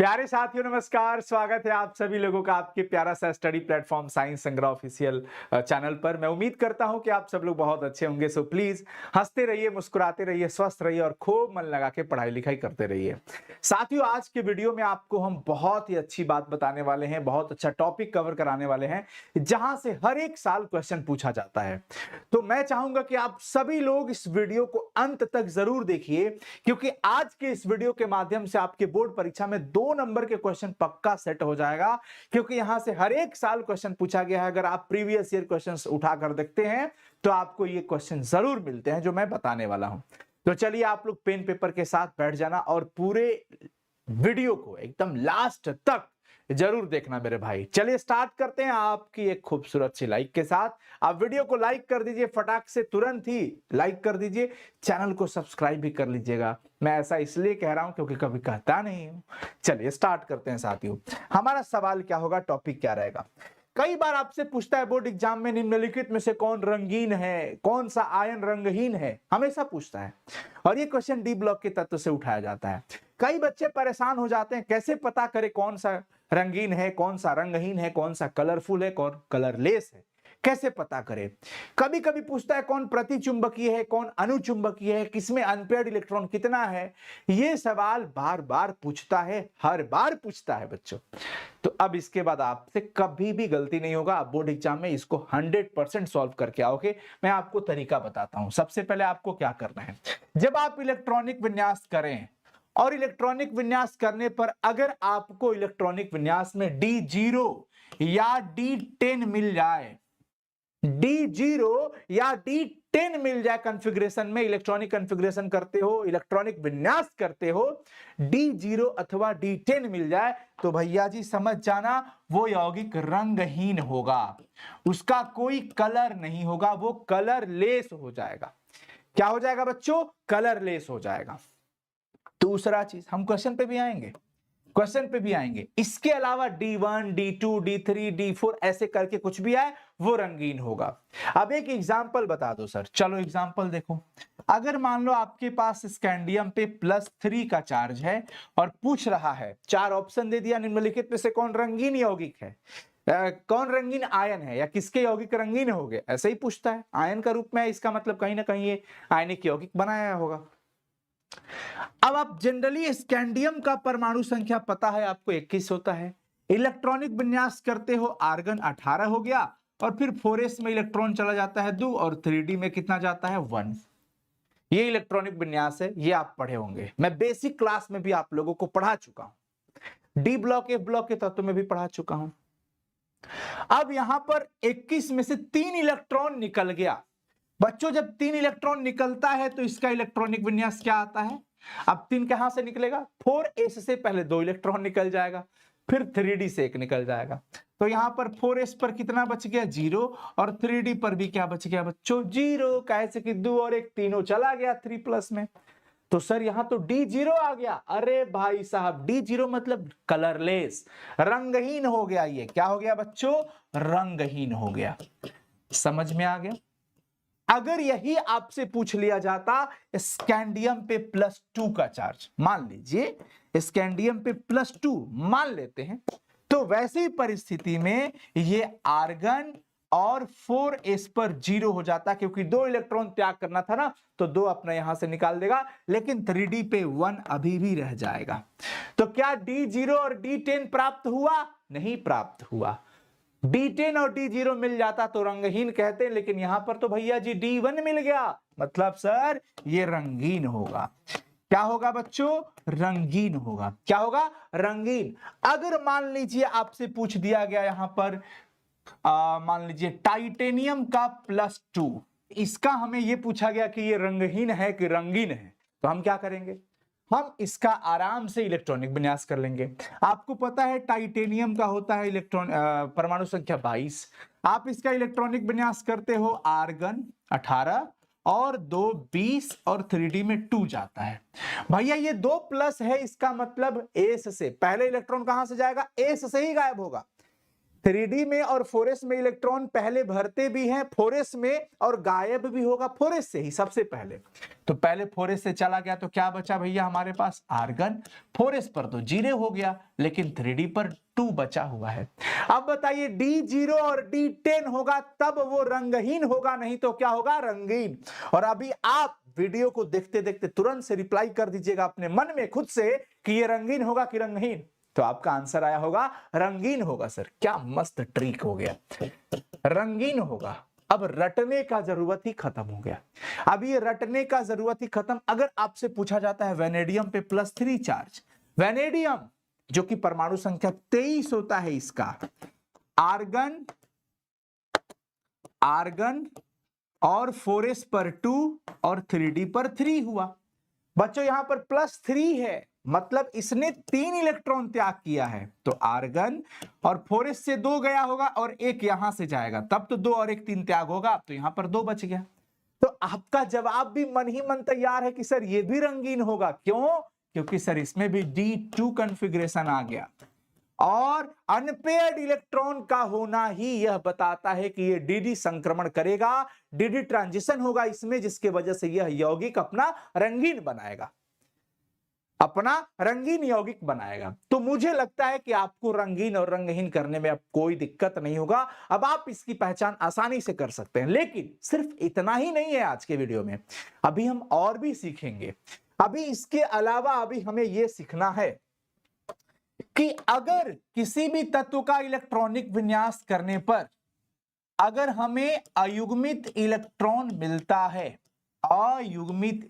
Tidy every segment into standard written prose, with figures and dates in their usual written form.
प्यारे साथियों नमस्कार। स्वागत है आप सभी लोगों का आपके प्यारा सा स्टडी प्लेटफॉर्म साइंस संग्रह ऑफिशियल चैनल पर। मैं उम्मीद करता हूं कि आप सब लोग बहुत अच्छे होंगे। सो प्लीज हंसते रहिए, मुस्कुराते रहिए, स्वस्थ रहिए और खूब मन लगा के पढ़ाई लिखाई करते रहिए। साथियों, आज के वीडियो में आपको हम बहुत ही अच्छी बात बताने वाले हैं, बहुत अच्छा टॉपिक कवर कराने वाले हैं जहां से हर एक साल क्वेश्चन पूछा जाता है। तो मैं चाहूंगा कि आप सभी लोग इस वीडियो को अंत तक जरूर देखिए, क्योंकि आज के इस वीडियो के माध्यम से आपके बोर्ड परीक्षा में 2 नंबर के क्वेश्चन पक्का सेट हो जाएगा। क्योंकि यहां से हर एक साल क्वेश्चन पूछा गया है। अगर आप प्रीवियस ईयर क्वेश्चंस उठाकर देखते हैं तो आपको ये क्वेश्चन जरूर मिलते हैं जो मैं बताने वाला हूं। तो चलिए आप लोग पेन पेपर के साथ बैठ जाना और पूरे वीडियो को एकदम लास्ट तक जरूर देखना मेरे भाई। चलिए स्टार्ट करते हैं आपकी एक खूबसूरत सी लाइक के साथ। आप वीडियो को लाइक कर दीजिए, फटाक से तुरंत ही लाइक कर दीजिए। चैनल को सब्सक्राइब भी कर लीजिएगा। मैं ऐसा इसलिए कह रहा हूं क्योंकि कभी कहता नहीं हूं। चलिए स्टार्ट करते हैं साथियों। हमारा सवाल क्या होगा, टॉपिक क्या रहेगा। कई बार आपसे पूछता है बोर्ड एग्जाम में, निम्नलिखित में से कौन रंगीन है, कौन सा आयन रंगहीन है, हमेशा पूछता है। और ये क्वेश्चन डी ब्लॉक के तत्व से उठाया जाता है। कई बच्चे परेशान हो जाते हैं, कैसे पता करें कौन सा रंगीन है, कौन सा रंगहीन है, कौन सा कलरफुल है, कौन कलरलेस है, कैसे पता करें। कभी कभी पूछता है कौन प्रतिचुंबकीय है, कौन अनुचुंबकीय है, किसमें अनपेयर्ड इलेक्ट्रॉन कितना है। ये सवाल बार बार पूछता है, हर बार पूछता है बच्चों। तो अब इसके बाद आपसे कभी भी गलती नहीं होगा। आप बोर्ड एग्जाम में इसको 100% सॉल्व करके आओगे। मैं आपको तरीका बताता हूं। सबसे पहले आपको क्या करना है, जब आप इलेक्ट्रॉनिक विन्यास करें और इलेक्ट्रॉनिक विन्यास करने पर अगर आपको इलेक्ट्रॉनिक विन्यास में D0 या D10 मिल जाए, D0 या D10 मिल जाए कॉन्फ़िगरेशन में, इलेक्ट्रॉनिक कॉन्फ़िगरेशन करते हो, इलेक्ट्रॉनिक विन्यास करते हो, D0 अथवा D10 मिल जाए तो भैया जी समझ जाना वो यौगिक रंगहीन होगा, उसका कोई कलर नहीं होगा, वो कलरलेस हो जाएगा। क्या हो जाएगा बच्चों? कलरलेस हो जाएगा। दूसरा चीज, हम क्वेश्चन पे भी आएंगे, क्वेश्चन पे भी आएंगे। इसके अलावा D1, D2, D3, D4 ऐसे करके कुछ भी आए वो रंगीन होगा। अब एक एग्जांपल बता दो सर। चलो एग्जांपल देखो। अगर मान लो आपके पास स्कैंडियम पे +3 का चार्ज है और पूछ रहा है, 4 ऑप्शन दे दिया, निम्नलिखित में से कौन रंगीन यौगिक है, कौन रंगीन आयन है, या किसके यौगिक रंगीन हो गए, ऐसे ही पूछता है। आयन का रूप में है, इसका मतलब कहीं ना कहीं ये आयनिक यौगिक बनाया होगा। अब आप जनरली स्कैंडियम का परमाणु संख्या पता है आपको 21 होता है। इलेक्ट्रॉनिक विन्यास करते हो, आर्गन 18 हो गया और फिर 4s में इलेक्ट्रॉन चला जाता है 2 और 3d में कितना जाता है 1। ये इलेक्ट्रॉनिक विन्यास है, ये आप पढ़े होंगे। मैं बेसिक क्लास में भी आप लोगों को पढ़ा चुका हूं, डी ब्लॉक एफ ब्लॉक के तत्व में भी पढ़ा चुका हूं। अब यहां पर 21 में से 3 इलेक्ट्रॉन निकल गया। बच्चों जब 3 इलेक्ट्रॉन निकलता है तो इसका इलेक्ट्रॉनिक विन्यास क्या आता है। अब 3 कहां से निकलेगा, 4s से पहले 2 इलेक्ट्रॉन निकल जाएगा, फिर 3d से 1 निकल जाएगा। तो यहां पर 4s पर कितना बच गया 0 और 3d पर भी क्या बच गया बच्चों 0। कैसे कि 2 और 1 तीनों चला गया 3+ में। तो सर यहां तो D0 आ गया। अरे भाई साहब, D0 मतलब कलरलेस, रंगहीन हो गया। ये क्या हो गया बच्चों, रंगहीन हो गया। समझ में आ गया। अगर यही आपसे पूछ लिया जाता स्कैंडियम पे +2 का चार्ज, मान लीजिए स्कैंडियम पे +2 मान लेते हैं, तो वैसी परिस्थिति में ये आर्गन और 4s पर 0 हो जाता, क्योंकि 2 इलेक्ट्रॉन त्याग करना था ना, तो 2 अपना यहां से निकाल देगा, लेकिन 3d पे 1 अभी भी रह जाएगा। तो क्या D0 और D10 प्राप्त हुआ? नहीं प्राप्त हुआ। D10 और D0 मिल जाता तो रंगहीन कहते, लेकिन यहां पर तो भैया जी D1 मिल गया, मतलब सर ये रंगीन होगा। क्या होगा बच्चों, रंगीन होगा। क्या होगा, रंगीन। अगर मान लीजिए आपसे पूछ दिया गया यहां पर मान लीजिए टाइटेनियम का +2, इसका हमें यह पूछा गया कि ये रंगहीन है कि रंगीन है, तो हम क्या करेंगे, हम इसका आराम से इलेक्ट्रॉनिक विन्यास कर लेंगे। आपको पता है टाइटेनियम का होता है इलेक्ट्रॉन परमाणु संख्या 22। आप इसका इलेक्ट्रॉनिक विन्यास करते हो, आर्गन 18 और 2 20 और 3d में 2 जाता है। भैया ये 2+ है, इसका मतलब एस से पहले इलेक्ट्रॉन कहां से जाएगा, एस से ही गायब होगा। 3D में और 4s में इलेक्ट्रॉन पहले भरते भी हैं 4s में और गायब भी होगा 4s से ही सबसे पहले। तो पहले 4s से चला गया तो क्या बचा भैया हमारे पास आर्गन। 4s पर तो 0 हो गया लेकिन 3D पर 2 बचा हुआ है। अब बताइए D0 और D10 होगा तब वो रंगहीन होगा, नहीं तो क्या होगा रंगीन। और अभी आप वीडियो को देखते देखते तुरंत से रिप्लाई कर दीजिएगा अपने मन में खुद से कि ये रंगीन होगा कि रंगहीन। तो आपका आंसर आया होगा रंगीन होगा। सर क्या मस्त ट्रिक हो गया, रंगीन होगा। अब रटने का जरूरत ही खत्म हो गया। अब ये रटने का जरूरत ही खत्म। अगर आपसे पूछा जाता है वेनेडियम पे +3 चार्ज, वेनेडियम जो कि परमाणु संख्या 23 होता है इसका, आर्गन आर्गन और 4s पर 2 और 3D पर 3 हुआ। बच्चों यहां पर +3 है मतलब इसने 3 इलेक्ट्रॉन त्याग किया है। तो आर्गन और 4s से 2 गया होगा और 1 यहां से जाएगा, तब तो 2 और 1 3 त्याग होगा। तो यहां पर 2 बच गया। तो आपका जवाब भी मन ही मन तैयार है कि सर ये भी रंगीन होगा। क्यों? क्योंकि सर इसमें भी D2 कॉन्फ़िगरेशन आ गया और अनपेयर्ड इलेक्ट्रॉन का होना ही यह बताता है कि यह dd संक्रमण करेगा, dd ट्रांजिशन होगा इसमें, जिसके वजह से यह यौगिक अपना रंगीन बनाएगा, अपना रंगीन यौगिक बनाएगा। तो मुझे लगता है कि आपको रंगीन और रंगहीन करने में अब कोई दिक्कत नहीं होगा। अब आप इसकी पहचान आसानी से कर सकते हैं। लेकिन सिर्फ इतना ही नहीं है आज के वीडियो में, अभी हम और भी सीखेंगे। अभी इसके अलावा अभी हमें यह सीखना है कि अगर किसी भी तत्व का इलेक्ट्रॉनिक विन्यास करने पर अगर हमें अयुग्मित इलेक्ट्रॉन मिलता है, अयुग्मित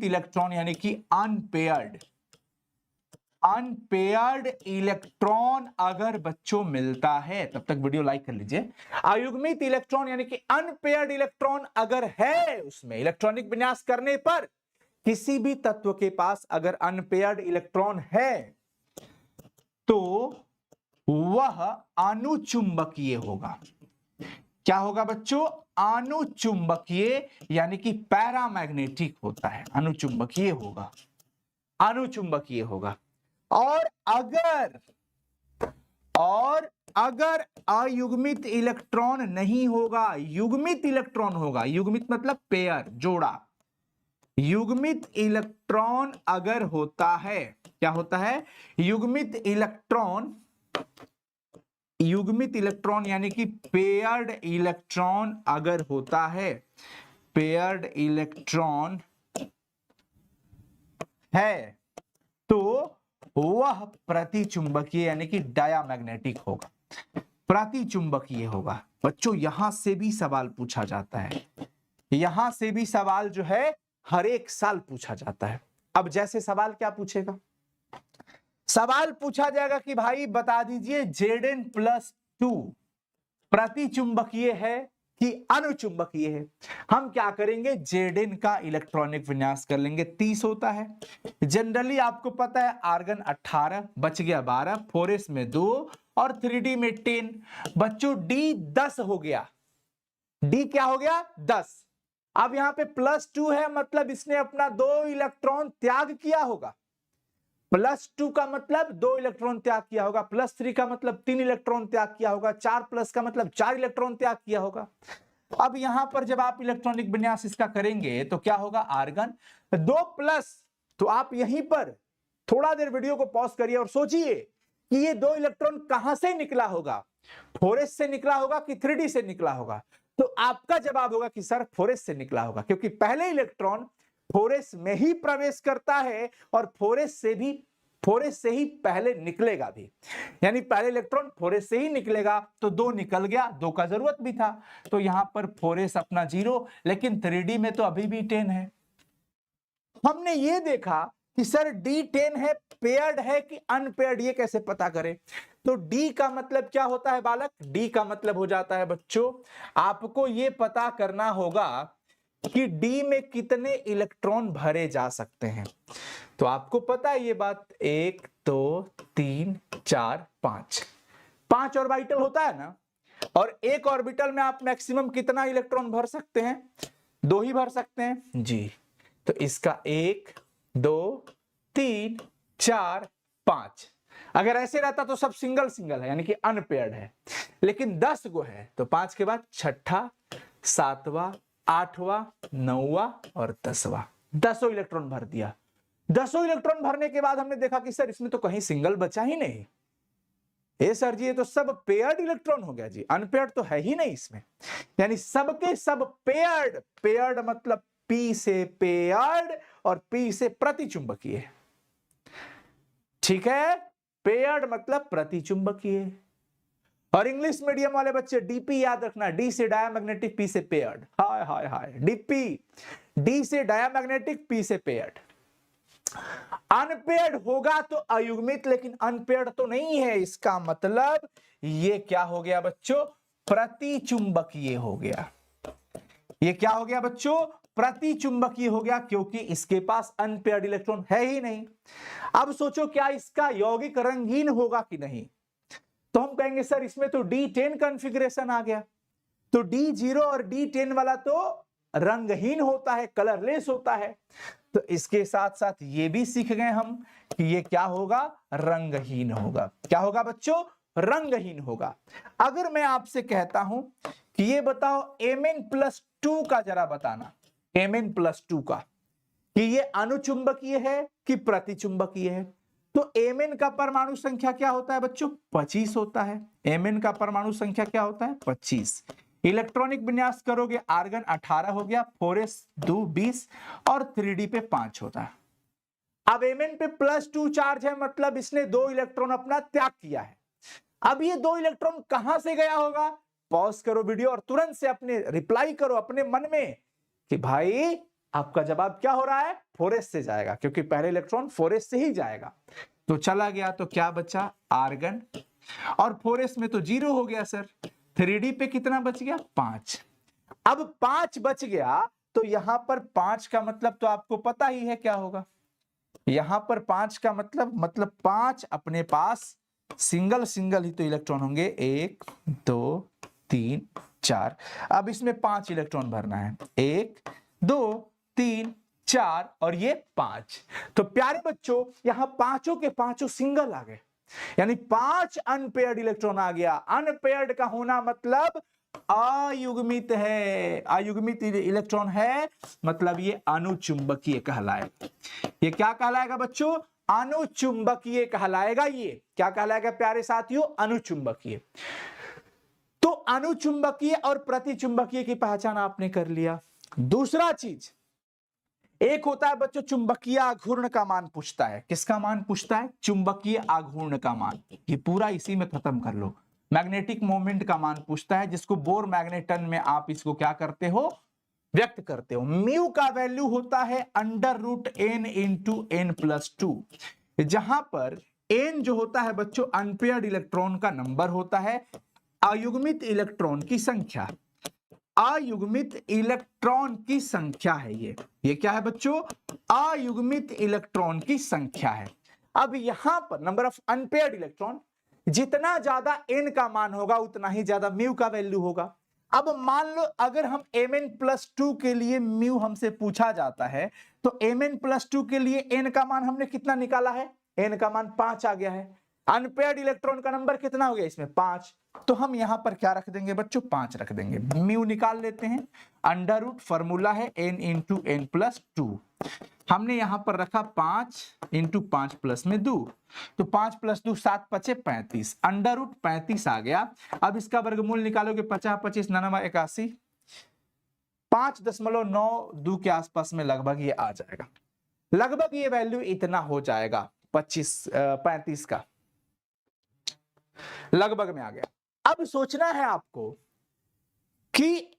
इलेक्ट्रॉन यानी कि अनपेयर्ड इलेक्ट्रॉन अगर बच्चों मिलता है, तब तक वीडियो लाइक कर लीजिए। अयुग्मित इलेक्ट्रॉन यानी कि अनपेयर्ड इलेक्ट्रॉन अगर है उसमें इलेक्ट्रॉनिक विन्यास करने पर, किसी भी तत्व के पास अगर अनपेयर्ड इलेक्ट्रॉन है तो वह अनुचुंबकीय होगा। क्या होगा बच्चों? अनुचुंबकीय यानी कि पैरामैग्नेटिक होता है, अनुचुंबकीय होगा, अनुचुंबकीय होगा। और अगर अयुग्मित इलेक्ट्रॉन नहीं होगा, युग्मित इलेक्ट्रॉन होगा, युग्मित मतलब पेयर, जोड़ा, युग्मित इलेक्ट्रॉन अगर होता है, क्या होता है? युग्मित इलेक्ट्रॉन यानी कि पेयर्ड इलेक्ट्रॉन अगर होता है, पेयर्ड इलेक्ट्रॉन है तो वह प्रतिचुंबकीय यानी कि डायामैग्नेटिक होगा, प्रतिचुंबकीय होगा। बच्चों यहां से भी सवाल पूछा जाता है, यहां से भी सवाल जो है हर एक साल पूछा जाता है। अब जैसे सवाल क्या पूछेगा? सवाल पूछा जाएगा कि भाई बता दीजिए Zn+2 प्रतिचुंबकीय है कि अनुचुंबकीय है। हम क्या करेंगे? Zn का इलेक्ट्रॉनिक विन्यास कर लेंगे, 30 होता है। जनरली आपको पता है आर्गन 18 बच गया 12, 4s में 2 और 3D में 10। बच्चों D 10 हो गया, D क्या हो गया? 10। अब यहां पे +2 है मतलब इसने अपना 2 इलेक्ट्रॉन त्याग किया होगा। +2 का मतलब 2 इलेक्ट्रॉन त्याग किया होगा, +3 का मतलब 3 इलेक्ट्रॉन त्याग किया होगा, 4+ का मतलब 4 इलेक्ट्रॉन त्याग किया होगा। अब यहां पर जब आप इलेक्ट्रॉनिक विन्यास इसका करेंगे तो क्या होगा? आर्गन 2+। तो आप यहीं पर थोड़ा देर वीडियो को पॉज करिए और सोचिए कि ये 2 इलेक्ट्रॉन कहां से निकला होगा, 4s से निकला होगा कि 3D से निकला होगा? तो आपका जवाब होगा कि सर 4s से निकला होगा, क्योंकि पहले इलेक्ट्रॉन 4s में ही प्रवेश करता है और 4s से ही पहले निकलेगा भी, यानी पहले इलेक्ट्रॉन 4s से ही निकलेगा। तो 2 निकल गया, 2 का जरूरत भी था, तो यहां पर 4s अपना 0, लेकिन 3D में तो अभी भी 10 है। हमने ये देखा कि सर D10 है, पेयर्ड है कि अनपेयर्ड, ये कैसे पता करें? तो D का मतलब क्या होता है बालक? D का मतलब हो जाता है बच्चों, आपको ये पता करना होगा कि D में कितने इलेक्ट्रॉन भरे जा सकते हैं। तो आपको पता है ये बात, 1 2 3 4 5 ऑर्बिटल होता है ना, और एक ऑर्बिटल में आप मैक्सिमम कितना इलेक्ट्रॉन भर सकते हैं? 2 ही भर सकते हैं जी। तो इसका 1 2 3 4 5। अगर ऐसे रहता तो सब सिंगल सिंगल है, यानी कि अनपेयर्ड है, लेकिन 10 गो है तो 5 के बाद छठा, 7वां, 8वां, 9वां और 10वां, 10 इलेक्ट्रॉन भर दिया। 10 इलेक्ट्रॉन भरने के बाद हमने देखा कि सर इसमें तो कहीं सिंगल बचा ही नहीं। ए सर जी ये तो सब पेयर्ड इलेक्ट्रॉन हो गया जी, अनपेयर्ड तो है ही नहीं इसमें, यानी सबके सब पेयर्ड। पेयर्ड मतलब पी से पेयर्ड और पी से प्रतिचुंबकीय। ठीक है, पेयर्ड मतलब प्रतिचुंबकीय। और इंग्लिश मीडियम वाले बच्चे डीपी याद रखना, डी से डायामैग्नेटिक, पी से पेयर्ड। हाय हाय हाय, डीपी, डी से डायामैग्नेटिक, पी से पेयर्ड। अनपेयर्ड होगा तो अयुग्मित, लेकिन अनपेयर्ड तो नहीं है, इसका मतलब ये क्या हो गया बच्चों, प्रतिचुंबकीय हो गया। ये क्या हो गया बच्चों, प्रतिचुंबकीय हो गया, क्योंकि इसके पास अनपेयर्ड इलेक्ट्रॉन है ही नहीं। अब सोचो क्या इसका यौगिक रंगीन होगा कि नहीं, तो हम कहेंगे सर इसमें तो D10 कॉन्फ़िगरेशन आ गया, तो D0 और D10 वाला तो रंगहीन होता है, कलरलेस होता है। तो इसके साथ साथ ये भी सीख गए हम कि ये क्या होगा, रंगहीन होगा। क्या होगा बच्चों, रंगहीन होगा। अगर मैं आपसे कहता हूं कि ये बताओ Mn+2 का जरा बताना, Mn+2 का, कि ये अनुचुंबकीय है कि प्रतिचुंबकीय है। तो Mn का परमाणु संख्या क्या होता है बच्चों, 25 होता है। Mn का परमाणु संख्या क्या होता है, 25। इलेक्ट्रॉनिक विन्यास करोगे, आर्गन 18 हो गया, 4s2 20 और 3d पे 5 होता है। अब Mn पे +2 चार्ज है, मतलब इसने 2 इलेक्ट्रॉन अपना त्याग किया है। अब ये 2 इलेक्ट्रॉन कहां से गया होगा, पॉज करो वीडियो और तुरंत से अपने रिप्लाई करो अपने मन में कि भाई आपका जवाब क्या हो रहा है, 4s से जाएगा, क्योंकि पहले इलेक्ट्रॉन 4s से ही जाएगा। तो चला गया तो क्या बचा, आर्गन, और 4s में तो 0 हो गया सर। 3d पे कितना बच गया, 5। अब 5 बच गया तो यहां पर 5 का मतलब तो आपको पता ही है क्या होगा, यहां पर 5 का मतलब 5 अपने पास सिंगल सिंगल ही तो इलेक्ट्रॉन होंगे, 1 2 3 4। अब इसमें 5 इलेक्ट्रॉन भरना है, 1 2 3 4 और ये 5। तो प्यारे बच्चों यहां पांचों के पांचों सिंगल आ गए, यानी 5 अनपेयर्ड इलेक्ट्रॉन आ गया। अनपेयर्ड का होना मतलब अयुग्मित है, अयुग्मित इलेक्ट्रॉन है, मतलब ये अनुचुंबकीय कहलाएगा। ये क्या कहलाएगा बच्चों, अनुचुंबकीय कहलाएगा। ये क्या कहलाएगा प्यारे साथियों, अनुचुंबकीय। तो अनुचुंबकीय और प्रतिचुंबकीय की पहचान आपने कर लिया। दूसरा चीज, एक होता है बच्चों चुंबकीय आघूर्ण का मान पूछता है। किसका मान पूछता है, चुंबकीय आघूर्ण का मान। ये पूरा इसी में खत्म कर लो। मैग्नेटिक मोमेंट का मान पूछता है, जिसको बोर मैग्नेटन में आप इसको क्या करते हो, व्यक्त करते हो। म्यू का वैल्यू होता है √n × n+2, जहां पर n जो होता है बच्चों अनपेयर्ड इलेक्ट्रॉन का नंबर होता है, अयुग्मित इलेक्ट्रॉन की संख्या, अयुग्मित इलेक्ट्रॉन की संख्या है ये क्या है बच्चों, अयुग्मित इलेक्ट्रॉन की संख्या है। अब यहां पर नंबर ऑफ अनपेयर्ड इलेक्ट्रॉन, जितना ज्यादा n का मान होगा उतना ही ज्यादा म्यू का वैल्यू होगा। अब मान लो अगर हम Mn+2 के लिए म्यू हमसे पूछा जाता है, तो Mn+2 के लिए n का मान हमने कितना निकाला है, n का मान 5 आ गया है। अनपेयर्ड इलेक्ट्रॉन का नंबर कितना हो गया इसमें, 5। तो हम यहां पर क्या रख देंगे बच्चों, 5 रख देंगे। म्यू निकाल लेते हैं, √ फॉर्मूला है n × n+2। हमने यहां पर रखा 5 × 5 प्लस में 2, तो 5 + 2 7 5 35, √35 आ गया। अब इसका वर्गमूल निकालोगे, 50 25 99 81, 5.92 के आसपास में लगभग ये आ जाएगा। लगभग ये वैल्यू इतना हो जाएगा, 35 का लगभग में आ गया। अब सोचना है आपको कि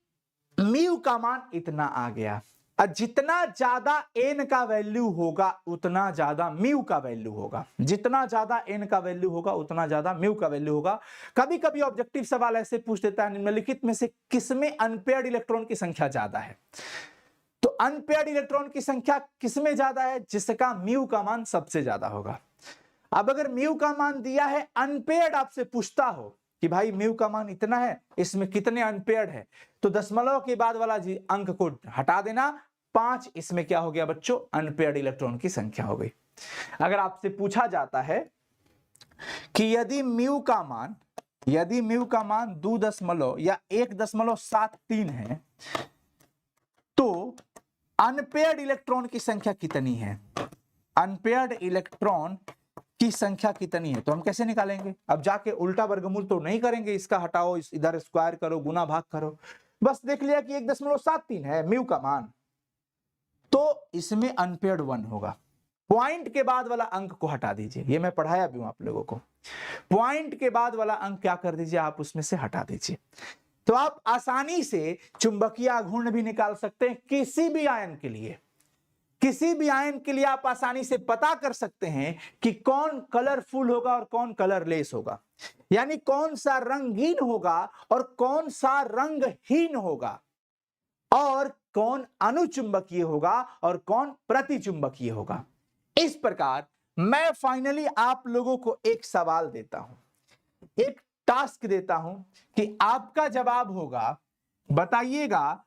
म्यू का मान इतना आ गया, और जितना ज्यादा n का वैल्यू होगा उतना ज्यादा म्यू का वैल्यू होगा। जितना ज्यादा n का वैल्यू होगा उतना ज्यादा म्यू का वैल्यू होगा। कभी कभी ऑब्जेक्टिव सवाल ऐसे पूछ देता है, निम्नलिखित में से किसमें अनपेयर्ड इलेक्ट्रॉन की संख्या ज्यादा है। तो अनपेयर्ड इलेक्ट्रॉन की संख्या किसमें ज्यादा है, जिसका म्यू का मान सबसे ज्यादा होगा। अब अगर म्यू का मान दिया है, अनपेयर्ड आपसे पूछता हो कि भाई म्यू का मान इतना है, इसमें कितने अनपेयर्ड है, तो दशमलव के बाद वाला अंक को हटा देना, 5 इसमें क्या हो गया बच्चों, अनपेयर्ड इलेक्ट्रॉन की संख्या हो गई। अगर आपसे पूछा जाता है कि यदि म्यू का मान 2 या 1.73 है तो अनपेयर्ड इलेक्ट्रॉन की संख्या कितनी है, अनपेयर्ड इलेक्ट्रॉन की संख्या कितनी है। तो हम कैसे निकालेंगे, अब जाके उल्टा वर्गमूल तो नहीं करेंगे, इसका हटाओ, इधर स्क्वायर करो, गुना भाग करो, बस देख लिया कि 1.73 है म्यू का मान, तो इसमें अनपेयर्ड 1 होगा। पॉइंट के बाद वाला अंक को हटा दीजिए, ये मैं पढ़ाया भी हूं आप लोगों को, पॉइंट के बाद वाला अंक क्या कर दीजिए, आप उसमें से हटा दीजिए। तो आप आसानी से चुंबकीय आघूर्ण भी निकाल सकते हैं किसी भी आयन के लिए, किसी भी आयन के लिए आप आसानी से पता कर सकते हैं कि कौन कलरफुल होगा और कौन कलरलेस होगा, यानी कौन सा रंगीन होगा और कौन सा रंगहीन होगा, और कौन अनुचुंबकीय होगा और कौन प्रतिचुंबकीय होगा। इस प्रकार मैं फाइनली आप लोगों को एक सवाल देता हूं, एक टास्क देता हूं कि आपका जवाब होगा, बताइएगा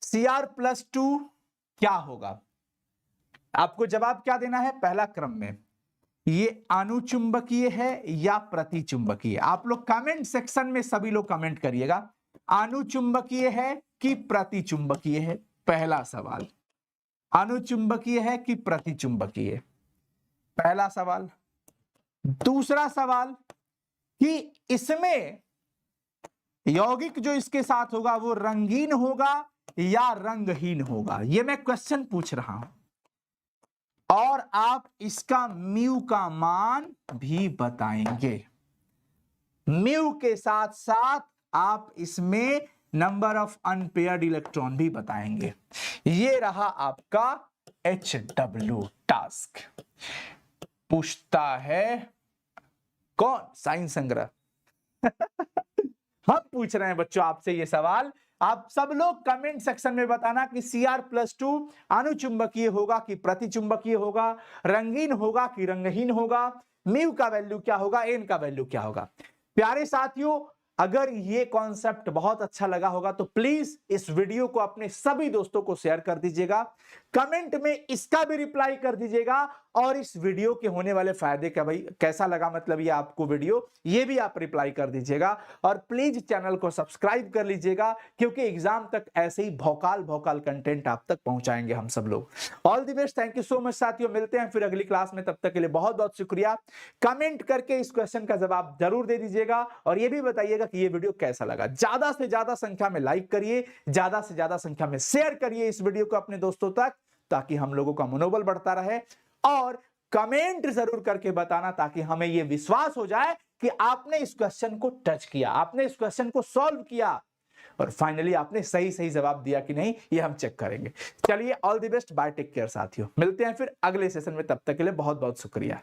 Cr+2 क्या होगा। आपको जवाब क्या देना है, पहला क्रम में ये अनुचुंबकीय है या प्रतिचुंबकीय। आप लोग कमेंट सेक्शन में सभी लोग कमेंट करिएगा, अनुचुंबकीय है कि प्रतिचुंबकीय है। पहला सवाल, अनुचुंबकीय है कि प्रतिचुंबकीय, पहला सवाल। दूसरा सवाल कि इसमें यौगिक जो इसके साथ होगा वो रंगीन होगा या रंगहीन होगा, ये मैं क्वेश्चन पूछ रहा हूं, और आप इसका म्यू का मान भी बताएंगे। म्यू के साथ साथ आप इसमें नंबर ऑफ अनपेयर्ड इलेक्ट्रॉन भी बताएंगे। ये रहा आपका HW टास्क। पूछता है कौन, साइंस संग्रह। हम पूछ रहे हैं बच्चों आपसे ये सवाल, आप सब लोग कमेंट सेक्शन में बताना कि Cr+2 अनुचुंबकीय होगा कि प्रतिचुंबकीय होगा, रंगीन होगा कि रंगहीन होगा, म्यू का वैल्यू क्या होगा, एन का वैल्यू क्या होगा। प्यारे साथियों, अगर ये कॉन्सेप्ट बहुत अच्छा लगा होगा तो प्लीज इस वीडियो को अपने सभी दोस्तों को शेयर कर दीजिएगा, कमेंट में इसका भी रिप्लाई कर दीजिएगा, और इस वीडियो के होने वाले फायदे का, भाई कैसा लगा मतलब ये आपको वीडियो, ये भी आप रिप्लाई कर दीजिएगा। और प्लीज चैनल को सब्सक्राइब कर लीजिएगा, क्योंकि एग्जाम तक ऐसे ही भौकाल कंटेंट आप तक पहुंचाएंगे हम सब लोग। All the best, thank you so much साथियों, मिलते हैं फिर अगली क्लास में, तब तक के लिए बहुत बहुत शुक्रिया। कमेंट करके इस क्वेश्चन का जवाब जरूर दे दीजिएगा, और ये भी बताइएगा कि ये वीडियो कैसा लगा। ज्यादा से ज्यादा संख्या में लाइक करिए, ज्यादा से ज्यादा संख्या में शेयर करिए इस वीडियो को अपने दोस्तों तक, ताकि हम लोगों का मनोबल बढ़ता रहे, और कमेंट जरूर करके बताना ताकि हमें यह विश्वास हो जाए कि आपने इस क्वेश्चन को टच किया, आपने इस क्वेश्चन को सॉल्व किया, और फाइनली आपने सही सही जवाब दिया कि नहीं, ये हम चेक करेंगे। चलिए, all the best, bye, take care साथियों, मिलते हैं फिर अगले सेशन में, तब तक के लिए बहुत बहुत शुक्रिया।